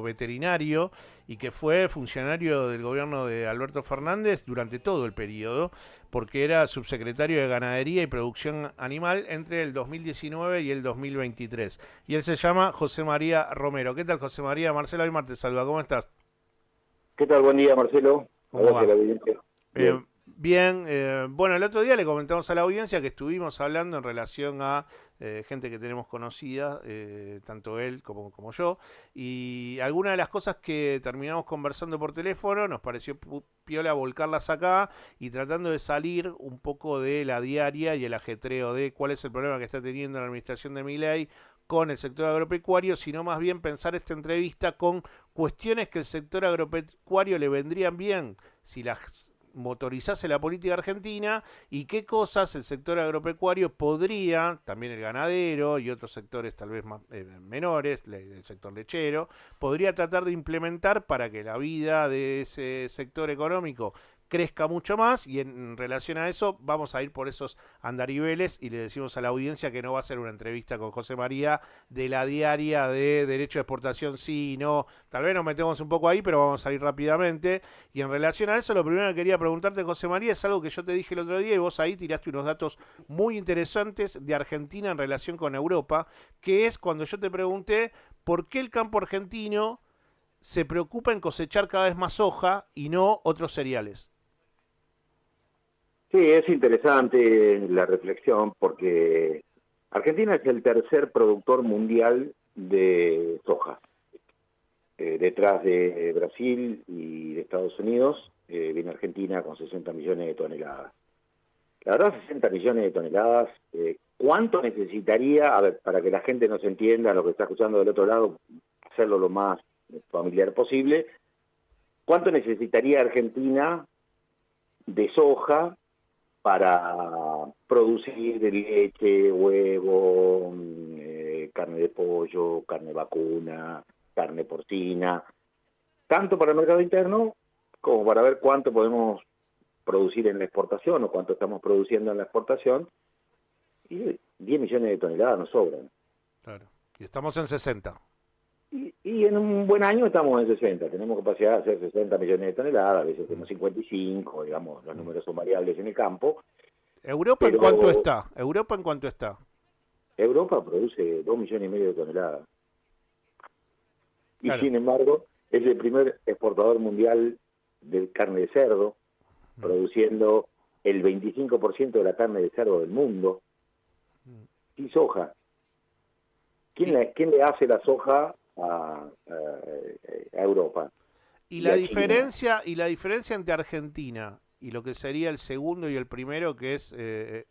veterinario y que fue funcionario del gobierno de Alberto Fernández durante todo el periodo, porque era subsecretario de Ganadería y Producción Animal entre el 2019 y el 2023. Y él se llama José María Romero. ¿Qué tal, José María? Marcelo Aymar te saluda. ¿Cómo estás? ¿Qué tal? Buen día, Marcelo. ¿Cómo Gracias a la va? audiencia. Bien. Bien, bueno, el otro día le comentamos a la audiencia que estuvimos hablando en relación a gente que tenemos conocida, tanto él como yo, y algunas de las cosas que terminamos conversando por teléfono nos pareció piola volcarlas acá y tratando de salir un poco de la diaria y el ajetreo de cuál es el problema que está teniendo la administración de Milei con el sector agropecuario, sino más bien pensar esta entrevista con cuestiones que el sector agropecuario le vendrían bien si las motorizase la política argentina y qué cosas el sector agropecuario podría, también el ganadero y otros sectores tal vez más menores, el sector lechero, podría tratar de implementar para que la vida de ese sector económico crezca mucho más y en relación a eso vamos a ir por esos andariveles y le decimos a la audiencia que no va a ser una entrevista con José María de la diaria de derecho de exportación sí y no, tal vez nos metemos un poco ahí pero vamos a ir rápidamente y en relación a eso lo primero que quería preguntarte José María es algo que yo te dije el otro día y vos ahí tiraste unos datos muy interesantes de Argentina en relación con Europa, que es cuando yo te pregunté por qué el campo argentino se preocupa en cosechar cada vez más soja y no otros cereales. Sí, es interesante la reflexión porque Argentina es el tercer productor mundial de soja. Detrás de Brasil y de Estados Unidos, viene Argentina con 60 millones de toneladas. La verdad, 60 millones de toneladas, ¿cuánto necesitaría, a ver, para que la gente nos entienda, lo que está escuchando del otro lado, hacerlo lo más familiar posible, cuánto necesitaría Argentina de soja para producir leche, huevo, carne de pollo, carne vacuna, carne porcina, tanto para el mercado interno como para ver cuánto podemos producir en la exportación o cuánto estamos produciendo en la exportación. Y 10 millones de toneladas nos sobran. Claro. Y estamos en 60. Y en un buen año estamos en 60, tenemos capacidad de hacer 60 millones de toneladas, a veces Mm. hacemos 55, digamos, los Mm. números son variables en el campo, ¿Europa en cuánto pero está? ¿Europa en cuánto está? Europa produce 2 millones y medio de toneladas. Y Claro. sin embargo, es el primer exportador mundial de carne de cerdo, Mm. produciendo el 25% de la carne de cerdo del mundo, Mm. y soja. Y, Quién le hace la soja a Europa y y a China? la diferencia entre Argentina y lo que sería el segundo y el primero, que es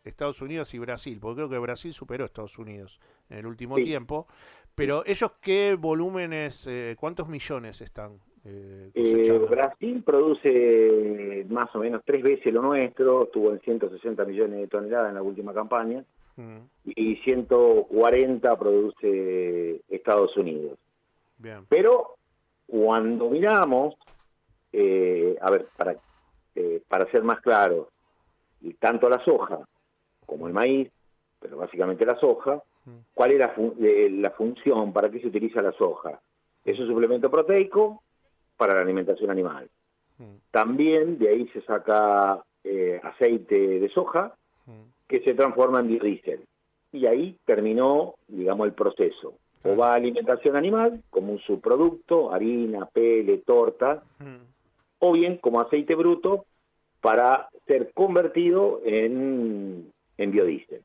Estados Unidos y Brasil, porque creo que Brasil superó a Estados Unidos en el último Sí, tiempo, sí. pero ellos qué volúmenes, cuántos millones están cosechando. Brasil produce más o menos 3 veces lo nuestro, estuvo en 160 millones de toneladas en la última campaña, Mm. y 140 produce Estados Unidos. Bien. Pero cuando miramos, a ver, para ser más claro, y tanto la soja como el Mm. maíz, pero básicamente la soja, Mm. ¿cuál es la función? ¿Para qué se utiliza la soja? Es Mm. un suplemento proteico para la alimentación animal. Mm. También de ahí se saca aceite de soja Mm. que se transforma en biodiesel. Y ahí terminó, digamos, el proceso. O Claro. va a alimentación animal, como un subproducto, harina, pele, torta, Mm. o bien como aceite bruto para ser convertido en biodiesel.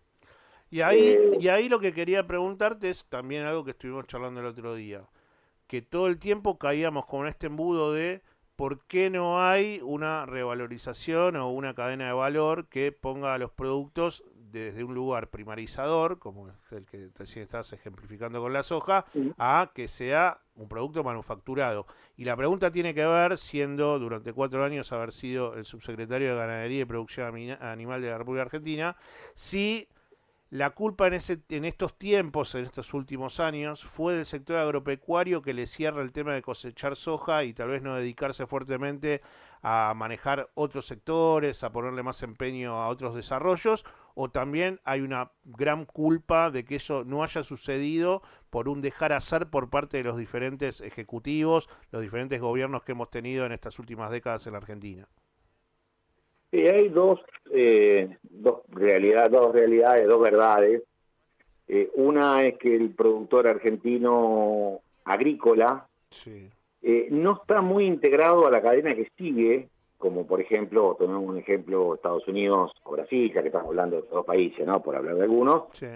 Eh, Y ahí lo que quería preguntarte es también algo que estuvimos charlando el otro día, que todo el tiempo caíamos con este embudo de por qué no hay una revalorización o una cadena de valor que ponga a los productos desde un lugar primarizador, como es el que recién estás ejemplificando con la soja, a que sea un producto manufacturado. Y la pregunta tiene que ver, siendo durante 4 años haber sido el subsecretario de Ganadería y Producción Animal de la República Argentina, si la culpa en estos tiempos, en estos últimos años, fue del sector agropecuario que le cierra el tema de cosechar soja y tal vez no dedicarse fuertemente a manejar otros sectores, a ponerle más empeño a otros desarrollos, o también hay una gran culpa de que eso no haya sucedido por un dejar hacer por parte de los diferentes ejecutivos, los diferentes gobiernos que hemos tenido en estas últimas décadas en la Argentina? Sí, hay dos realidades, dos verdades. Una es que el productor argentino agrícola Sí. no está muy integrado a la cadena que sigue, como por ejemplo, tomemos un ejemplo, Estados Unidos o Brasil, ya que estamos hablando de dos países, ¿no? Por hablar de algunos, Sí.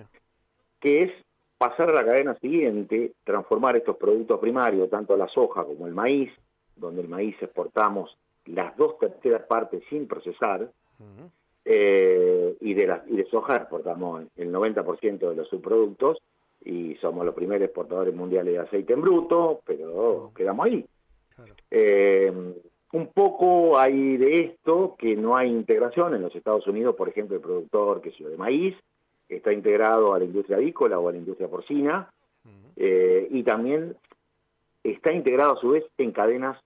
que es pasar a la cadena siguiente, transformar estos productos primarios, tanto la soja como el maíz, donde el maíz exportamos las 2/3 partes sin procesar, Ujú. y de soja exportamos el 90% de los subproductos, y somos los primeros exportadores mundiales de aceite en bruto, pero quedamos ahí. Claro. Eh, un poco hay de esto, que no hay integración. En los Estados Unidos, por ejemplo, el productor que es de maíz está integrado a la industria avícola o a la industria porcina, Ujú. y también está integrado a su vez en cadenas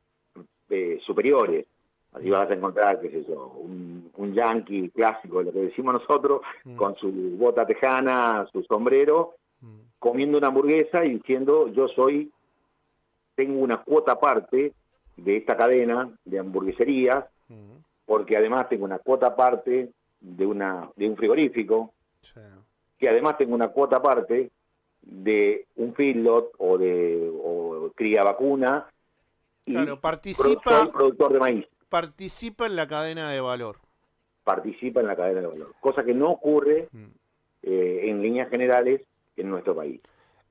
superiores. Así vas a encontrar, qué sé yo, un yankee clásico, lo que decimos nosotros, Ujú. con su bota tejana, su sombrero, Ujú. comiendo una hamburguesa y diciendo, tengo una cuota aparte de esta cadena de hamburgueserías, Ujú. porque además tengo una cuota aparte de un frigorífico, Sí. que además tengo una cuota aparte de un feedlot o cría vacuna, Claro, y soy productor de maíz. participa en la cadena de valor. Participa en la cadena de valor, cosa que no ocurre Mm. en líneas generales en nuestro país.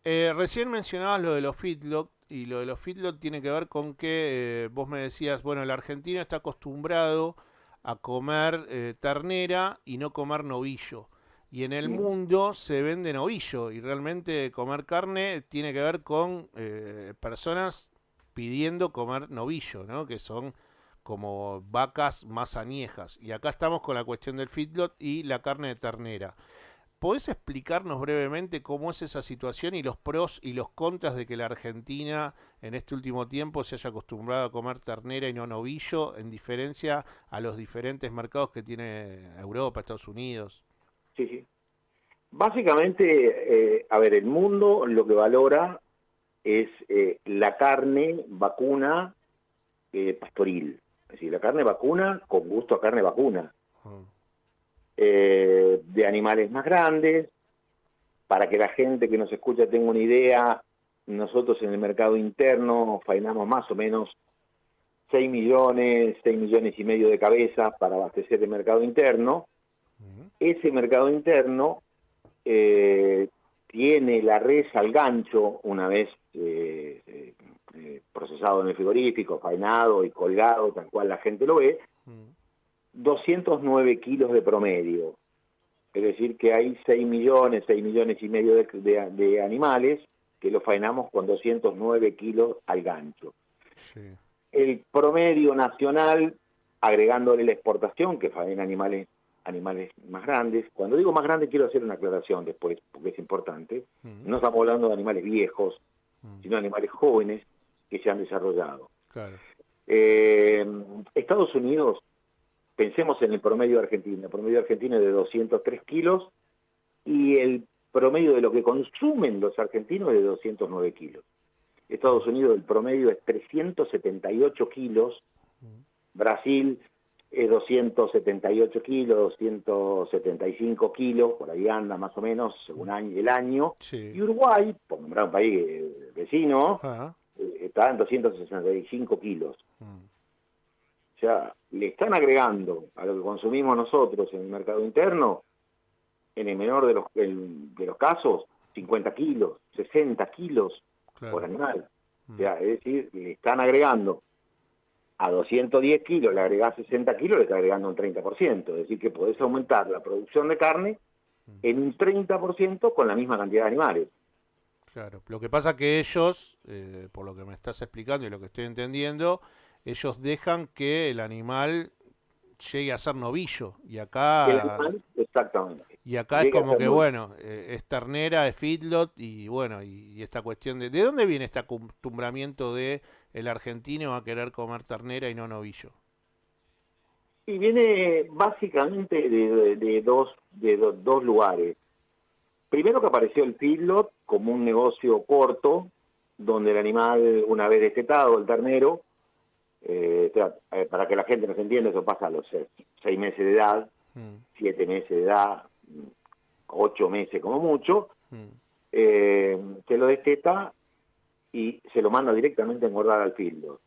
Recién mencionabas lo de los feedlot, y lo de los feedlot tiene que ver con que vos me decías, bueno, el argentino está acostumbrado a comer ternera y no comer novillo. Y en el Mm. mundo se vende novillo, y realmente comer carne tiene que ver con personas pidiendo comer novillo, ¿no? Que son como vacas más añejas. Y acá estamos con la cuestión del feedlot y la carne de ternera. ¿Podés explicarnos brevemente cómo es esa situación y los pros y los contras de que la Argentina en este último tiempo se haya acostumbrado a comer ternera y no novillo, en diferencia a los diferentes mercados que tiene Europa, Estados Unidos? Sí, sí. Básicamente, a ver, el mundo lo que valora es la carne vacuna pastoril. Es decir, la carne vacuna con gusto a carne vacuna. Mm. De animales más grandes. Para que la gente que nos escucha tenga una idea, nosotros en el mercado interno faenamos más o menos 6 millones y medio de cabezas para abastecer el mercado interno. Mm. Ese mercado interno tiene la res al gancho, una vez procesado en el frigorífico, faenado y colgado, tal cual la gente lo ve, Mm. 209 kilos de promedio. Es decir, que hay 6 millones y medio de animales que los faenamos con 209 kilos al gancho. Sí. El promedio nacional, agregándole la exportación, que faena animales más grandes. Cuando digo más grandes, quiero hacer una aclaración después, porque es importante. Mm. No estamos hablando de animales viejos, Mm. sino de animales jóvenes que se han desarrollado. Claro. Eh, Estados Unidos, pensemos en el promedio argentino. El promedio argentino es de 203 kilos y el promedio de lo que consumen los argentinos es de 209 kilos. Estados Unidos el promedio es 378 kilos, Mm. Brasil es 278 kilos, 275 kilos, por ahí anda más o menos según el año, Sí. y Uruguay, por nombrar un país vecino, Ah. está en 265 kilos. Mm. O sea, le están agregando a lo que consumimos nosotros en el mercado interno, en el menor de los casos, 50 kilos, 60 kilos por Claro. animal. O Mm. sea, es decir, le están agregando a 210 kilos, le agregás 60 kilos, le está agregando un 30%. Es decir, que podés aumentar la producción de carne Mm. en un 30% con la misma cantidad de animales. Claro. Lo que pasa que ellos, por lo que me estás explicando y lo que estoy entendiendo, ellos dejan que el animal llegue a ser novillo. El animal, exactamente. Y acá es Llega a como ser que, muy... bueno, es ternera, es feedlot, y bueno, y esta cuestión ¿de dónde viene este acostumbramiento de el argentino a querer comer ternera y no novillo? Y viene básicamente de dos lugares. primero que apareció el feedlot como un negocio corto, donde el animal, una vez destetado, el ternero, para que la gente nos entienda, eso pasa a los 6 meses de edad, 7 meses de edad, 8 meses como mucho, se lo desteta y se lo manda directamente a engordar al feedlot.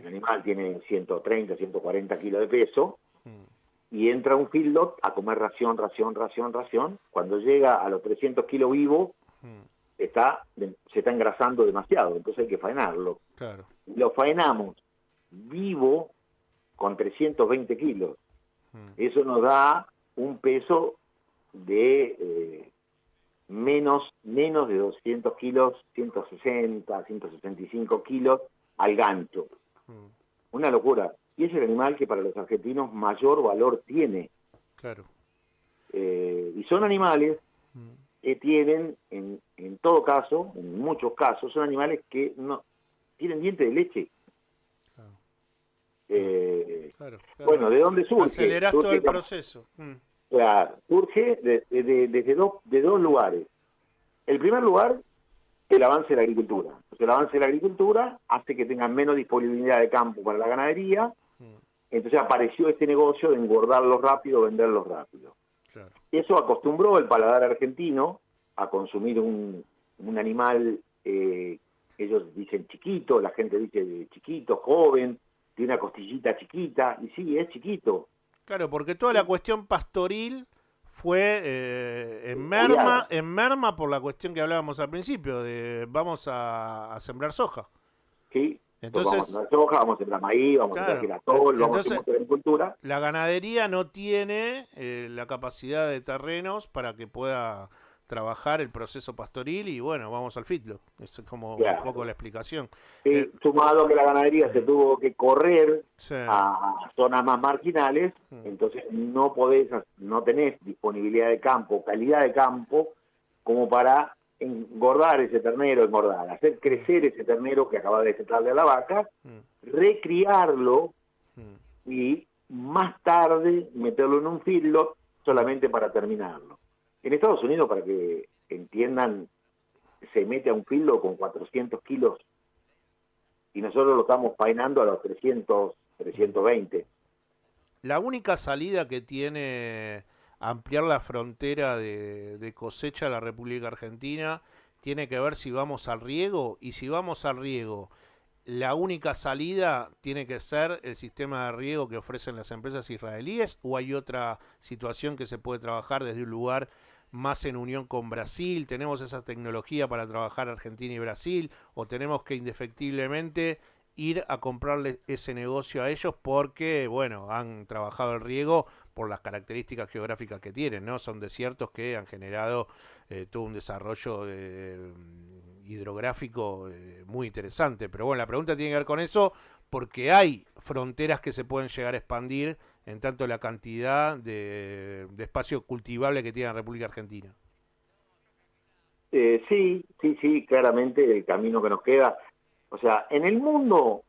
El animal tiene 130, 140 kilos de peso, y entra a un feedlot a comer ración. Cuando llega a los 300 kilos vivo, se está engrasando demasiado, entonces hay que faenarlo. Claro. Lo faenamos vivo con 320 kilos. Eso nos da un peso de menos de 200 kilos, 160, 165 kilos al gancho. Una locura. Y es el animal que para los argentinos mayor valor tiene. Claro. Y son animales que tienen, en todo caso, en muchos casos, son animales que no tienen dientes de leche. Claro. Bueno, ¿de dónde surge? Acelerás todo el proceso. Claro, surge desde dos lugares. El primer lugar, el avance de la agricultura. Porque el avance de la agricultura hace que tengan menos disponibilidad de campo para la ganadería. Entonces apareció este negocio de engordarlos rápido, venderlos rápido. Claro. Eso acostumbró el paladar argentino a consumir un animal, ellos dicen chiquito, la gente dice chiquito, joven, tiene una costillita chiquita, y sí, es chiquito. Claro, porque toda la cuestión pastoril fue en merma por la cuestión que hablábamos al principio, de vamos a sembrar soja. Sí. Entonces, vamos a sembrar soja, vamos a sembrar maíz, vamos a sembrar girasol, vamos a hacer mucha agricultura. La ganadería no tiene la capacidad de terrenos para que pueda trabajar el proceso pastoril y bueno, vamos al feedlot. Es como un poco la explicación. Sí, sumado a que la ganadería se tuvo que correr a zonas más marginales, entonces no tenés disponibilidad de campo, calidad de campo, como para engordar ese ternero, hacer crecer ese ternero que acaba de destetarle a la vaca, recriarlo y más tarde meterlo en un feedlot solamente para terminarlo. En Estados Unidos, para que entiendan, se mete a un feedlot con 400 kilos y nosotros lo estamos faenando a los 300, 320. La única salida que tiene ampliar la frontera de cosecha de la República Argentina tiene que ver si vamos al riego, y si vamos al riego, la única salida tiene que ser el sistema de riego que ofrecen las empresas israelíes, o hay otra situación que se puede trabajar desde un lugar más en unión con Brasil. ¿Tenemos esa tecnología para trabajar Argentina y Brasil, o tenemos que indefectiblemente ir a comprarle ese negocio a ellos porque, bueno, han trabajado el riego por las características geográficas que tienen, ¿no? Son desiertos que han generado todo un desarrollo hidrográfico muy interesante. Pero bueno, la pregunta tiene que ver con eso, porque hay fronteras que se pueden llegar a expandir en tanto la cantidad de espacio cultivable que tiene la República Argentina. Sí, claramente el camino que nos queda. O sea, en el mundo,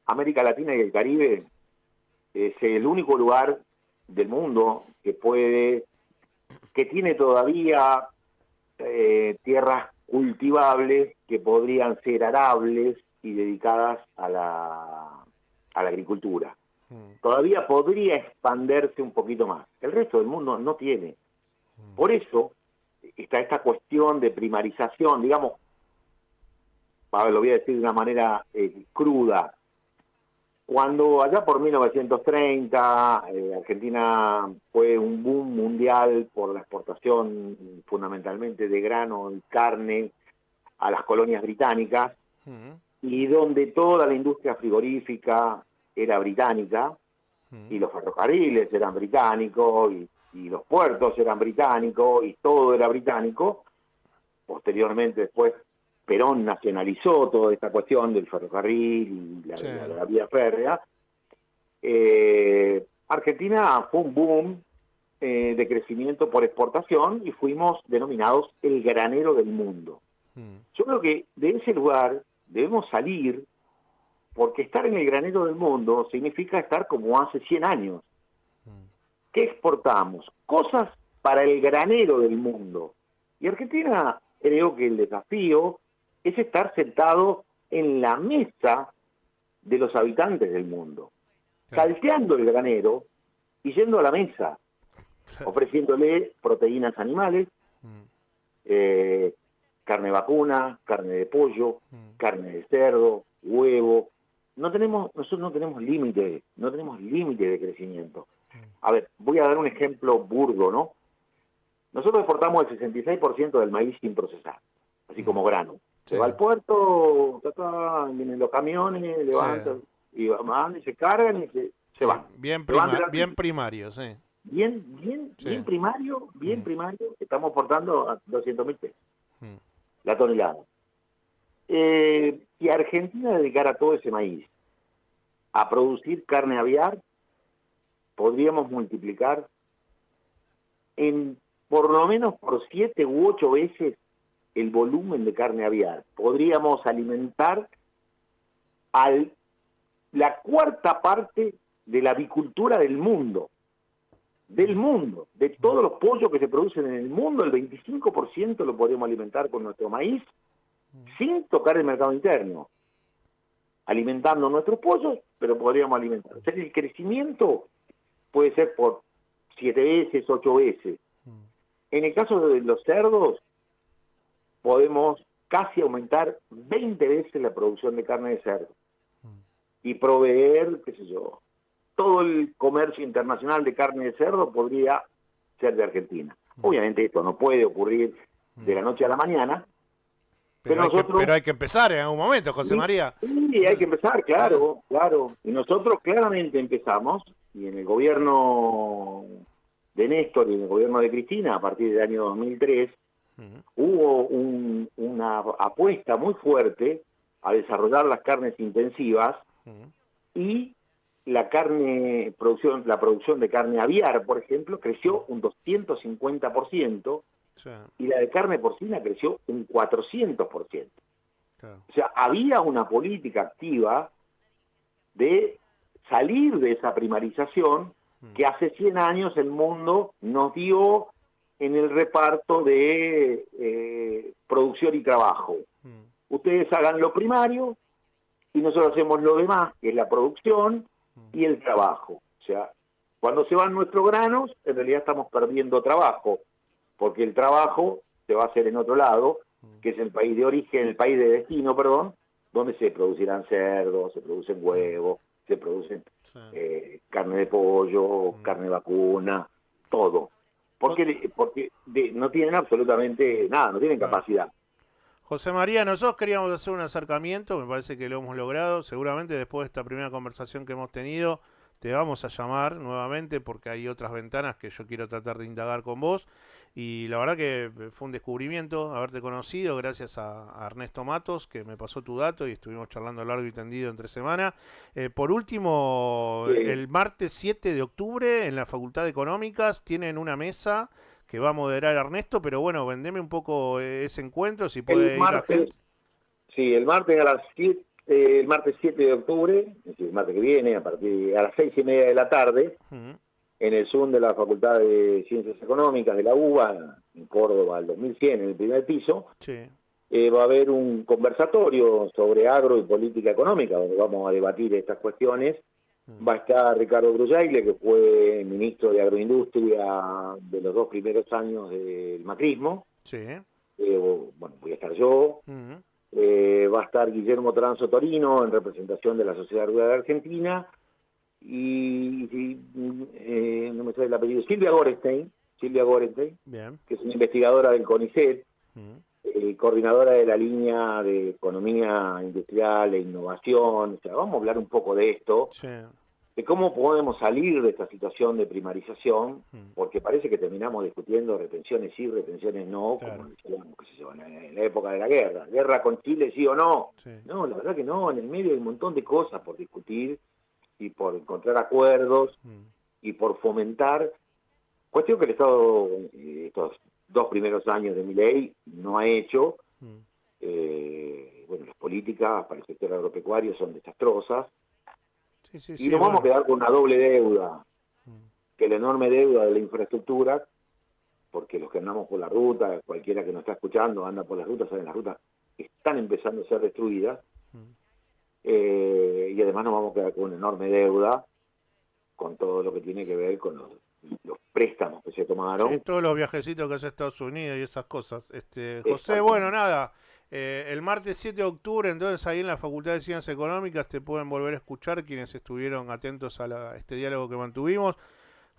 América Latina y el Caribe es el único lugar del mundo que tiene todavía tierras cultivables que podrían ser arables y dedicadas a la agricultura. Todavía podría expandirse un poquito más. El resto del mundo no tiene. Por eso está esta cuestión de primarización, digamos, lo voy a decir de una manera cruda. Cuando allá por 1930 Argentina fue un boom mundial por la exportación fundamentalmente de grano y carne a las colonias británicas, y donde toda la industria frigorífica era británica, y los ferrocarriles eran británicos, y los puertos eran británicos, y todo era británico. Posteriormente, después, Perón nacionalizó toda esta cuestión del ferrocarril y la vía férrea. Argentina fue un boom de crecimiento por exportación y fuimos denominados el granero del mundo. Yo creo que de ese lugar debemos salir, porque estar en el granero del mundo significa estar como hace 100 años. ¿Qué exportamos? Cosas para el granero del mundo. Y Argentina, creo que el desafío es estar sentado en la mesa de los habitantes del mundo, Claro, salteando el granero y yendo a la mesa, claro. ofreciéndole proteínas animales, Mm, eh, carne vacuna, carne de pollo, mm, carne de cerdo, huevo. Nosotros no tenemos límite, no tenemos límite de crecimiento. mm. A ver, voy a dar un ejemplo burdo, ¿no? Nosotros exportamos el 66% del maíz sin procesar, así Mm. como grano. Se Sí, va al puerto, vienen los camiones, sí, levantan, y van y se cargan y se sí. van. Se van de la Bien Argentina. primario, sí, sí. Bien Mm, primario, estamos exportando a 200.000 pesos mm, la tonelada. Si Argentina dedicara todo ese maíz a producir carne aviar, podríamos multiplicar en por lo menos por 7 u 8 veces el volumen de carne aviar. Podríamos alimentar a la cuarta parte de la avicultura del mundo, de mm, todos los pollos que se producen en el mundo, el 25% lo podemos alimentar con nuestro maíz sin tocar el mercado interno, alimentando nuestros pollos, pero podríamos alimentar. O sea, el crecimiento puede ser por 7 veces, 8 veces. mm, En el caso de los cerdos, podemos casi aumentar 20 veces la producción de carne de cerdo mm, y proveer, qué sé yo, todo el comercio internacional de carne de cerdo podría ser de Argentina. mm, Obviamente esto no puede ocurrir de mm. la noche a la mañana, pero nosotros, Pero hay que empezar en algún momento, José sí, María. sí, hay que empezar, claro, claro. Y nosotros claramente empezamos, y en el gobierno de Néstor y en el gobierno de Cristina, a partir del año 2003, Mm, hubo una apuesta muy fuerte a desarrollar las carnes intensivas mm, y la producción de carne aviar, por ejemplo, mm. creció un 250% Sí, y la de carne porcina creció un 400%. claro. O sea, había una política activa de salir de esa primarización Mm, que hace 100 años el mundo nos dio en el reparto de producción y trabajo. mm, Ustedes hagan lo primario y nosotros hacemos lo demás, que es la producción mm, y el trabajo. O sea, cuando se van nuestros granos, en realidad estamos perdiendo trabajo, porque el trabajo se va a hacer en otro lado, mm, que es el país de origen, el país de destino, perdón, donde se producirán cerdos, se producen mm. huevos, se producen Sí. carne de pollo, Mm. carne vacuna, todo. Jo- Porque no tienen absolutamente nada, no tienen claro. capacidad. José María, nosotros queríamos hacer un acercamiento, me parece que lo hemos logrado. Seguramente después de esta primera conversación que hemos tenido, te vamos a llamar nuevamente porque hay otras ventanas que yo quiero tratar de indagar con vos. Y la verdad que fue un descubrimiento haberte conocido gracias a Ernesto Matos, que me pasó tu dato y estuvimos charlando largo y tendido entre semana. Por último, Eh, el martes 7 de octubre en la Facultad de Económicas tienen una mesa que va a moderar Ernesto, pero bueno, vendeme un poco ese encuentro, si el puede ir la martes gente. Sí, el martes a las 7, el martes 7 de octubre, es decir, el martes que viene, a las 6:30 de la tarde, Ujú, en el Zoom de la Facultad de Ciencias Económicas de la UBA, en Córdoba, al 2100, en el primer piso, sí, va a haber un conversatorio sobre agro y política económica, donde vamos a debatir estas cuestiones. mm, Va a estar Ricardo Brullaile, que fue ministro de Agroindustria de los 2 primeros años del macrismo. sí, Bueno, voy a estar yo. ujú, Va a estar Guillermo Transo Torino en representación de la Sociedad Rural de Argentina y no me sale el apellido, Silvia Gorenstein, bien, que es una investigadora del CONICET, mm, coordinadora de la línea de economía industrial e innovación. O sea, vamos a hablar un poco de esto, sí, de cómo podemos salir de esta situación de primarización, mm, porque parece que terminamos discutiendo retenciones sí, retenciones no, como claro, decíamos, qué sé yo, en la época de la guerra. ¿Guerra con Chile sí o no? sí, No, la verdad que no, en el medio hay un montón de cosas por discutir y por encontrar acuerdos mm, y por fomentar, cuestión que el Estado estos 2 primeros años de mi ley no ha hecho. mm, Bueno, las políticas para el sector agropecuario son desastrosas sí, sí, y sí, nos vamos a bueno, quedar con una doble deuda, mm, que la enorme deuda de la infraestructura, porque los que andamos por la ruta, cualquiera que nos está escuchando anda por las rutas, saben, las rutas están empezando a ser destruidas, y además nos vamos a quedar con una enorme deuda con todo lo que tiene que ver con los préstamos que se tomaron. Sí, todos los viajecitos que hace a Estados Unidos y esas cosas. José, Exactamente. bueno, nada, el martes 7 de octubre, entonces ahí en la Facultad de Ciencias Económicas te pueden volver a escuchar quienes estuvieron atentos a este diálogo que mantuvimos.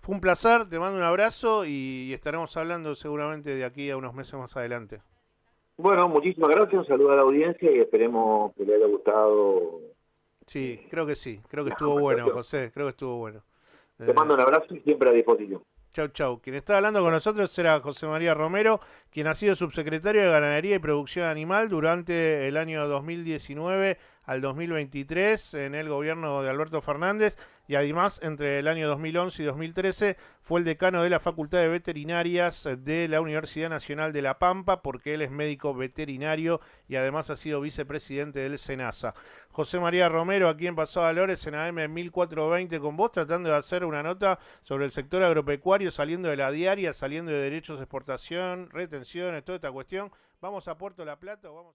Fue un placer, te mando un abrazo y estaremos hablando seguramente de aquí a unos meses más adelante. Bueno, muchísimas gracias, un saludo a la audiencia y esperemos que le haya gustado Sí, creo que la estuvo bueno, conversación. José, creo que estuvo bueno. Te mando un abrazo y siempre a disposición. Chau, chau. Quien está hablando con nosotros era José María Romero, quien ha sido subsecretario de Ganadería y Producción Animal durante el año 2019 al 2023 en el gobierno de Alberto Fernández y además entre el año 2011 y 2013 fue el decano de la Facultad de Veterinarias de la Universidad Nacional de La Pampa porque él es médico veterinario y además ha sido vicepresidente del SENASA. José María Romero, aquí en Paso Valores, en AM 1420 con vos, tratando de hacer una nota sobre el sector agropecuario, saliendo de la diaria, saliendo de derechos de exportación, retenciones, toda esta cuestión. Vamos a Puerto La Plata o vamos